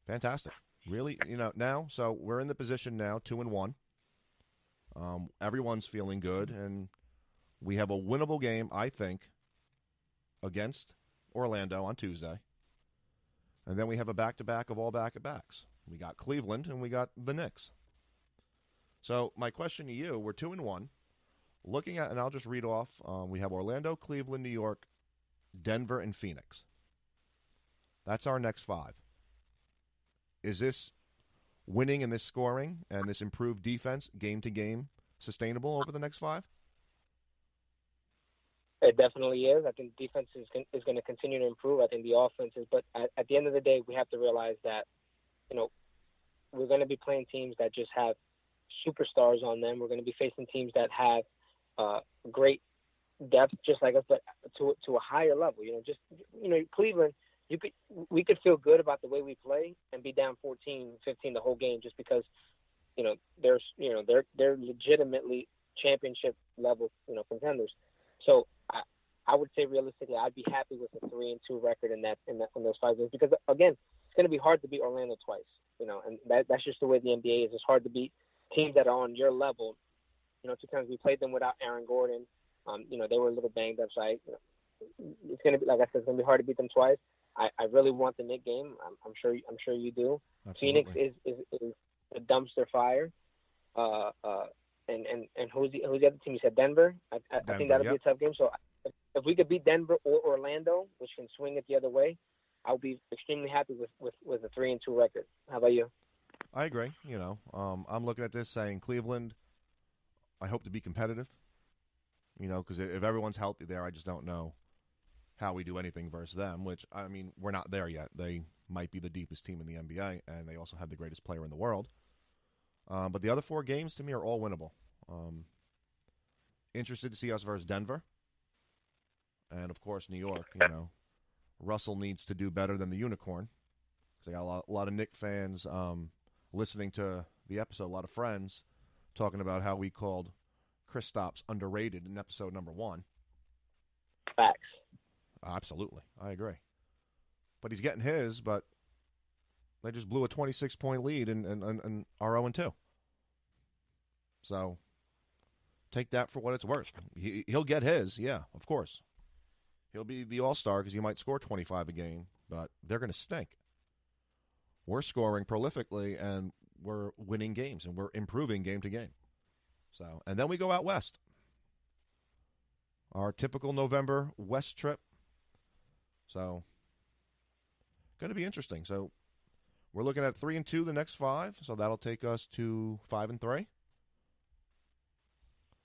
Fantastic. Really, now, so we're in the position now, 2-1. Everyone's feeling good, and we have a winnable game, I think, against Orlando on Tuesday. And then we have a back-to-back of all back-to-backs. We got Cleveland, and we got the Knicks. So my question to you, we're 2-1. Looking at, and I'll just read off, we have Orlando, Cleveland, New York, Denver, and Phoenix. That's our next 5. Is this winning and this scoring and this improved defense game to game sustainable over the next 5? It definitely is. I think defense is going to continue to improve. I think the offense is, but at the end of the day, we have to realize that, we're going to be playing teams that just have superstars on them. We're going to be facing teams that have great depth, just like us, but to a higher level. Cleveland, we could feel good about the way we play and be down 14-15 the whole game just because, they're legitimately championship level, contenders. So I would say realistically, I'd be happy with a 3-2 record in those 5 games because again, it's going to be hard to beat Orlando twice, and that's just the way the NBA is. It's hard to beat teams that are on your level. 2 times we played them without Aaron Gordon. They were a little banged up, so it's going to be, like I said, it's going to be hard to beat them twice. I really want the Knicks game. I'm sure you do. Absolutely. Phoenix is a dumpster fire. And who's the other team? You said Denver. I think that'll be a tough game. So if we could beat Denver or Orlando, which can swing it the other way, I'll be extremely happy with a 3-2 record. How about you? I agree. I'm looking at this saying Cleveland, I hope to be competitive, because if everyone's healthy there, I just don't know how we do anything versus them, which, I mean, we're not there yet. They might be the deepest team in the NBA, and they also have the greatest player in the world. But the other 4 games, to me, are all winnable. Interested to see us versus Denver. And, of course, New York. Russell needs to do better than the Unicorn. Because I got a lot of Knicks fans listening to the episode, a lot of friends talking about how we called Kristaps underrated in episode number 1. Facts. Absolutely. I agree. But he's getting his, but they just blew a 26-point lead and are 0-2. So take that for what it's worth. He'll get his, yeah, of course. He'll be the all-star because he might score 25 a game, but they're going to stink. We're scoring prolifically, and we're winning games, and we're improving game to game. So, and then we go out west. Our typical November west trip. So, going to be interesting. So, we're looking at 3-2 the next 5, so that'll take us to 5-3.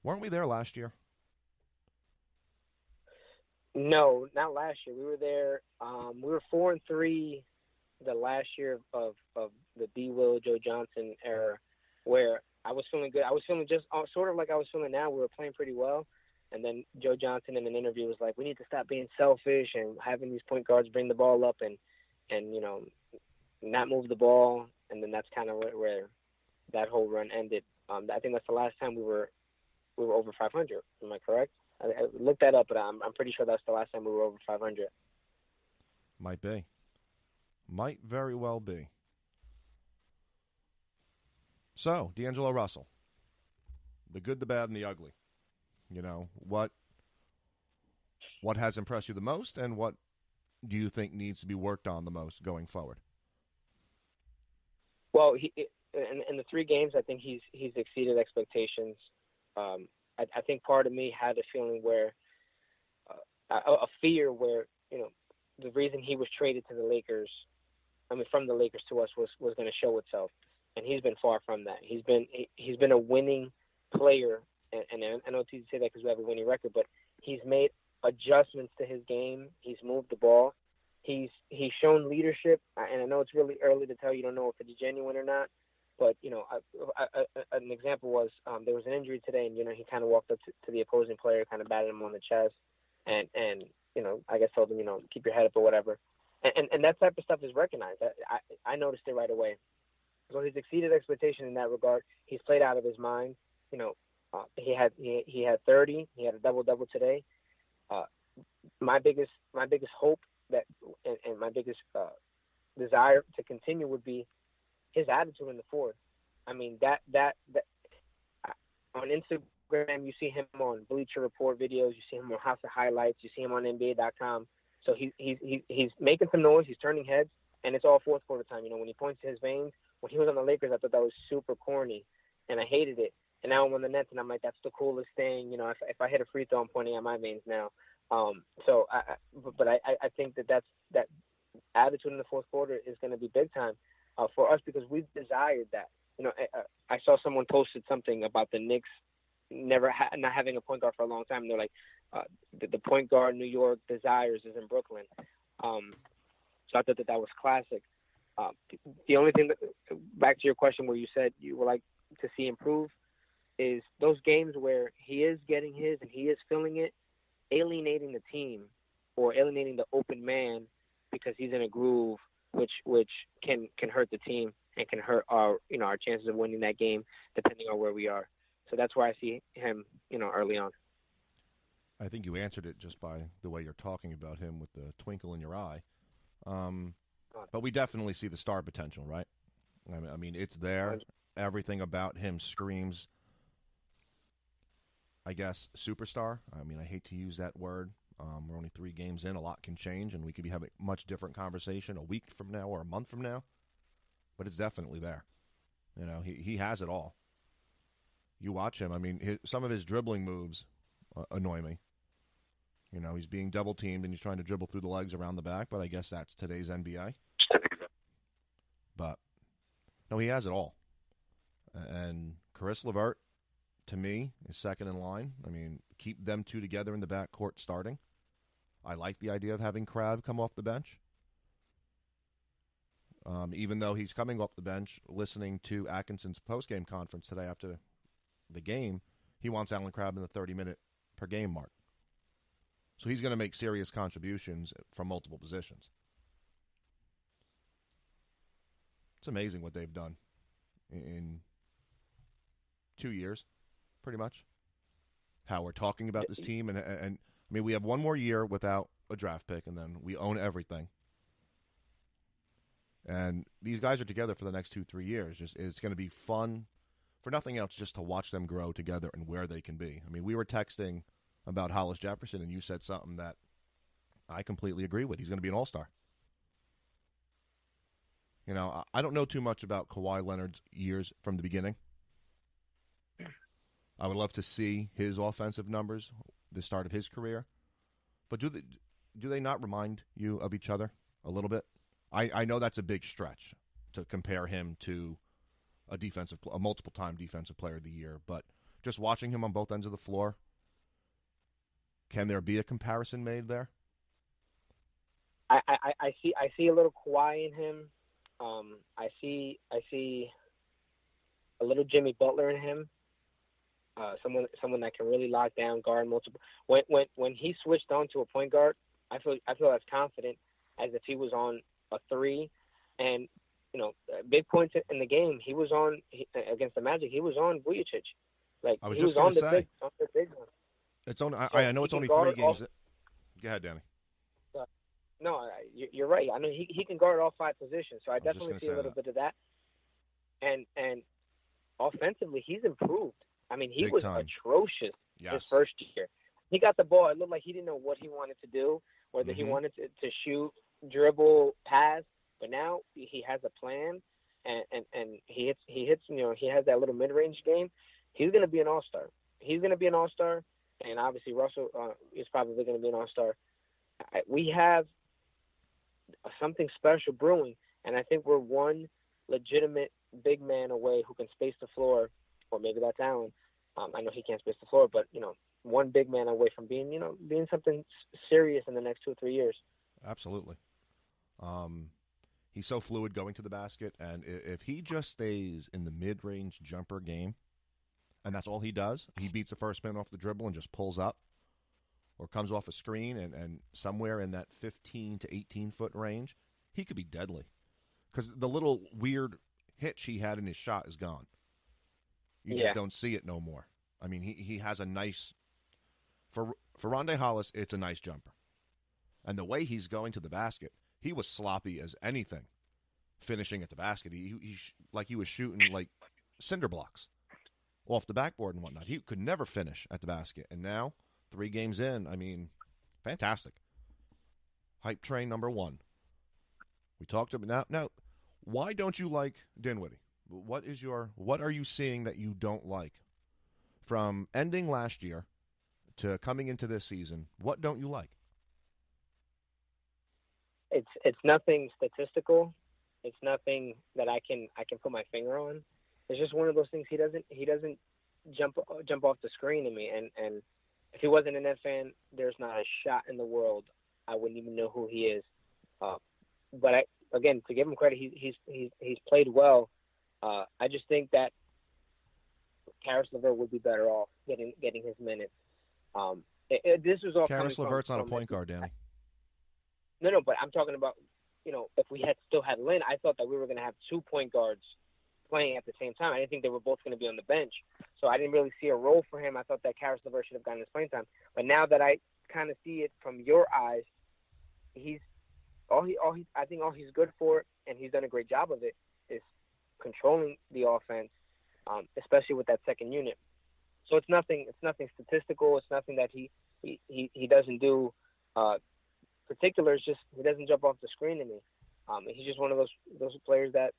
Weren't we there last year? No, not last year. We were there. We were 4-3 the last year of the D. Will, Joe Johnson era, where I was feeling good. I was feeling just sort of like I was feeling now. We were playing pretty well. And then Joe Johnson in an interview was like, we need to stop being selfish and having these point guards bring the ball up and not move the ball. And then that's kind of where that whole run ended. I think that's the last time we were over 500. Am I correct? I looked that up, but I'm pretty sure that's the last time we were over 500. Might be. Might very well be. So, D'Angelo Russell. The good, the bad, and the ugly. What has impressed you the most, and what do you think needs to be worked on the most going forward? Well, in the 3 games, I think he's exceeded expectations. I think part of me had a feeling where a fear where the reason he was traded to the Lakers, from the Lakers to us was going to show itself, and he's been far from that. He's been a winning player. And I know it's easy to say that because we have a winning record, but he's made adjustments to his game. He's moved the ball. He's shown leadership, and I know it's really early to tell. You don't know if it's genuine or not. But an example was there was an injury today, and he kind of walked up to the opposing player, kind of batted him on the chest, and I guess told him keep your head up or whatever. And that type of stuff is recognized. I noticed it right away. So he's exceeded expectation in that regard. He's played out of his mind. He had 30. He had a double today. My biggest hope and my biggest desire to continue would be his attitude in the fourth. I mean, that on Instagram, you see him on Bleacher Report videos, you see him on House of Highlights, you see him on NBA.com. So he's making some noise, he's turning heads, and it's all fourth quarter time. You know, when he points to his veins, when he was on the Lakers, I thought that was super corny, and I hated it. And now I'm on the Nets, and I'm like, that's the coolest thing. You know, if I hit a free throw, I'm pointing at my veins now. So I think that attitude in the fourth quarter is going to be big time for us because we've desired that. You know, I saw someone posted something about the Knicks not having a point guard for a long time. And they're like, the point guard New York desires is in Brooklyn. So I thought that was classic. The only thing back to your question where you said you would like to see improve is those games where he is getting his and he is feeling it, alienating the team or alienating the open man because he's in a groove, which can hurt the team and can hurt our chances of winning that game depending on where we are. So that's where I see him, early on. I think you answered it just by the way you're talking about him with the twinkle in your eye. But we definitely see the star potential, right? I mean, it's there. Everything about him screams, I guess, superstar. I mean, I hate to use that word. We're only 3 games in. A lot can change, and we could be having a much different conversation a week from now or a month from now. But it's definitely there. You know, he has it all. You watch him. I mean, some of his dribbling moves annoy me. You know, he's being double-teamed, and he's trying to dribble through the legs around the back, but I guess that's today's NBA. But, no, he has it all. And Caris LeVert, to me, is second in line. I mean, keep them two together in the backcourt starting. I like the idea of having Crabbe come off the bench. Even though he's coming off the bench, listening to Atkinson's postgame conference today after the game, he wants Allen Crabbe in the 30-minute per game mark. So he's going to make serious contributions from multiple positions. It's amazing what they've done in 2 years, pretty much. How we're talking about this team. And I mean, we have one more year without a draft pick, and then we own everything. And these guys are together for the next 2-3 years. It's going to be fun, for nothing else, just to watch them grow together and where they can be. I mean, we were texting about Hollis Jefferson, and you said something that I completely agree with. He's going to be an all-star. You know, I don't know too much about Kawhi Leonard's years from the beginning. I would love to see his offensive numbers, the start of his career. But do they not remind you of each other a little bit? I know that's a big stretch to compare him to a multiple-time defensive player of the year, but just watching him on both ends of the floor, can there be a comparison made there? I see a little Kawhi in him. I see a little Jimmy Butler in him. Someone that can really lock down, guard multiple. When he switched on to a point guard, I feel as confident as if he was on a 3, and big points in the game. He was on against the Magic. He was on Vujacic. Like I was he just was going to say, on the big one. It's only. I know it's only 3 games. Go ahead, Danny. No, you're right. I know he can guard all 5 positions, so I definitely see a little bit of that. And offensively, he's improved. I mean, he was atrocious his first year. He got the ball. It looked like he didn't know what he wanted to do, whether he wanted to shoot, dribble, pass. But now he has a plan, and he hits. He has that little mid-range game. He's going to be an all-star. He's going to be an all-star, and obviously Russell is probably going to be an all-star. We have something special brewing, and I think we're one legitimate big man away who can space the floor, or maybe that's Allen. I know he can't space the floor, but one big man away from being something serious in the next 2 or 3 years. Absolutely. He's so fluid going to the basket, and if he just stays in the mid-range jumper game, and that's all he does, he beats the first man off the dribble and just pulls up, or comes off a screen and somewhere in that 15 to 18-foot range, he could be deadly. Because the little weird hitch he had in his shot is gone. You just don't see it no more. I mean, he has a nice – for Rondae Hollis, it's a nice jumper. And the way he's going to the basket, he was sloppy as anything finishing at the basket. He was shooting like cinder blocks off the backboard and whatnot. He could never finish at the basket. And now, 3 games in, I mean, fantastic. Hype train number 1. We talked about now. Why don't you like Dinwiddie? What are you seeing that you don't like from ending last year to coming into this season? What don't you like? It's nothing statistical. It's nothing that I can put my finger on. It's just one of those things. He doesn't jump off the screen to me. And if he wasn't a Nets fan, there's not a shot in the world I wouldn't even know who he is. But again, to give him credit, he's played well. I just think that Karis LeVert would be better off getting his minutes. This was all Karis LeVert's not a point guard, Danny. No, but I'm talking about, if we had still had Lynn, I thought that we were going to have 2 point guards playing at the same time. I didn't think they were both going to be on the bench. So I didn't really see a role for him. I thought that Karis LeVert should have gotten his playing time. But now that I kind of see it from your eyes, I think all he's good for, and he's done a great job of it, is controlling the offense, especially with that second unit. So it's nothing statistical. It's nothing that he doesn't do particular. It's just he doesn't jump off the screen to me. He's just one of those players that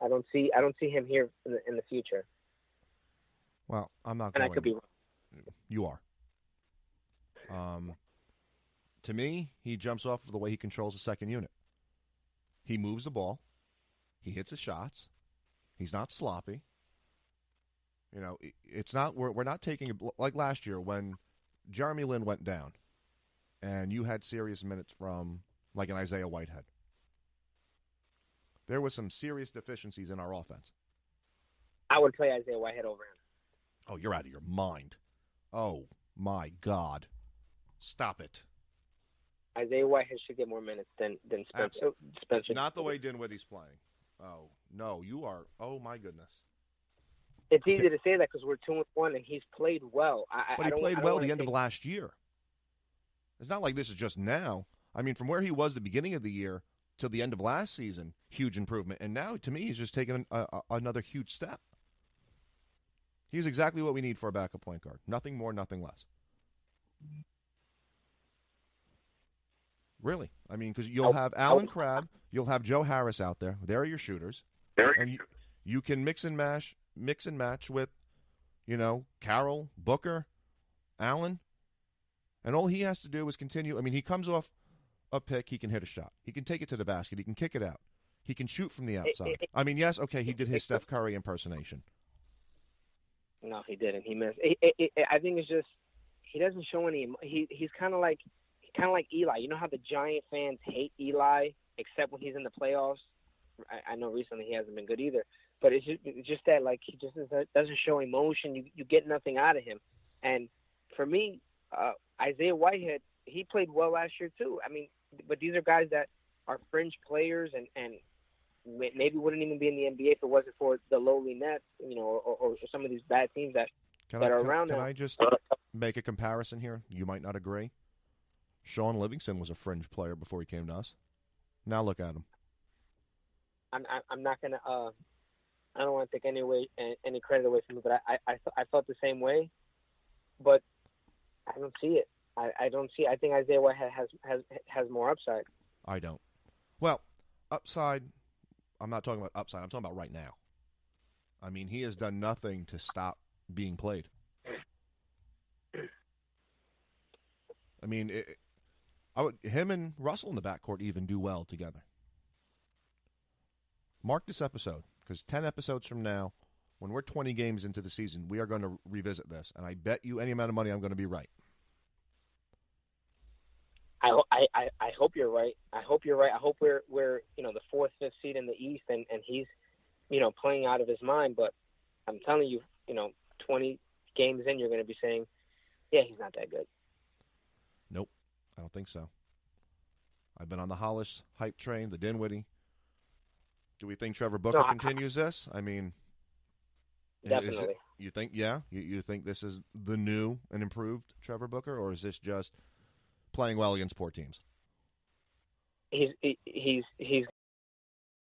I don't see him here in the future. Well, I'm not. And I could be wrong. You are. To me, he jumps off of the way he controls the second unit. He moves the ball. He hits his shots. He's not sloppy. It's not we're not taking like last year when Jeremy Lin went down, and you had serious minutes from like an Isaiah Whitehead. There was some serious deficiencies in our offense. I would play Isaiah Whitehead over him. Oh, you're out of your mind. Oh, my God. Stop it. Isaiah Whitehead should get more minutes than Spencer. Not the way Dinwiddie's playing. Oh, no, you are. Oh, my goodness. It's easy to say that because we're 2-1 and he's played well. But he played well the end of last year. It's not like this is just now. I mean, from where he was the beginning of the year till the end of last season, huge improvement. And now, to me, he's just taken another huge step. He's exactly what we need for a backup point guard. Nothing more, nothing less. Really. I mean, because you'll have Alan Crabb, you'll have Joe Harris out there. There are your shooters. And you can mix and match with, Carroll, Booker, Allen. And all he has to do is continue. I mean, he comes off a pick, he can hit a shot. He can take it to the basket. He can kick it out. He can shoot from the outside. I mean, yes, okay, he did his Steph Curry impersonation. No, he didn't. He missed. I think it's just he doesn't show any. He's kind of like Eli. You know how the Giant fans hate Eli, except when he's in the playoffs. I know recently he hasn't been good either, but it's just that like he just doesn't show emotion. You get nothing out of him. And for me, Isaiah Whitehead, he played well last year too. I mean, but these are guys that are fringe players and maybe wouldn't even be in the NBA if it wasn't for the lowly Nets, or some of these bad teams that are around now. Can I just make a comparison here? You might not agree. Sean Livingston was a fringe player before he came to us. Now look at him. I'm not gonna. I don't want to take any credit away from him, but I felt the same way. But I don't see it. I don't see. I think Isaiah Whitehead has more upside. I don't. Well, upside. I'm not talking about upside. I'm talking about right now. I mean, he has done nothing to stop being played. I mean, him and Russell in the backcourt even do well together. Mark this episode, because 10 episodes from now, when we're 20 games into the season, we are going to revisit this, and I bet you any amount of money I'm going to be right. I hope you're right. I hope you're right. I hope we're the 4th, 5th seed in the East, and he's playing out of his mind. But I'm telling you, 20 games in, you're going to be saying, yeah, he's not that good. Nope, I don't think so. I've been on the Hollis hype train, the Dinwiddie. Do we think Trevor Booker continues this? I mean, definitely. You think? Yeah, you think this is the new and improved Trevor Booker, or is this just playing well against poor teams? He's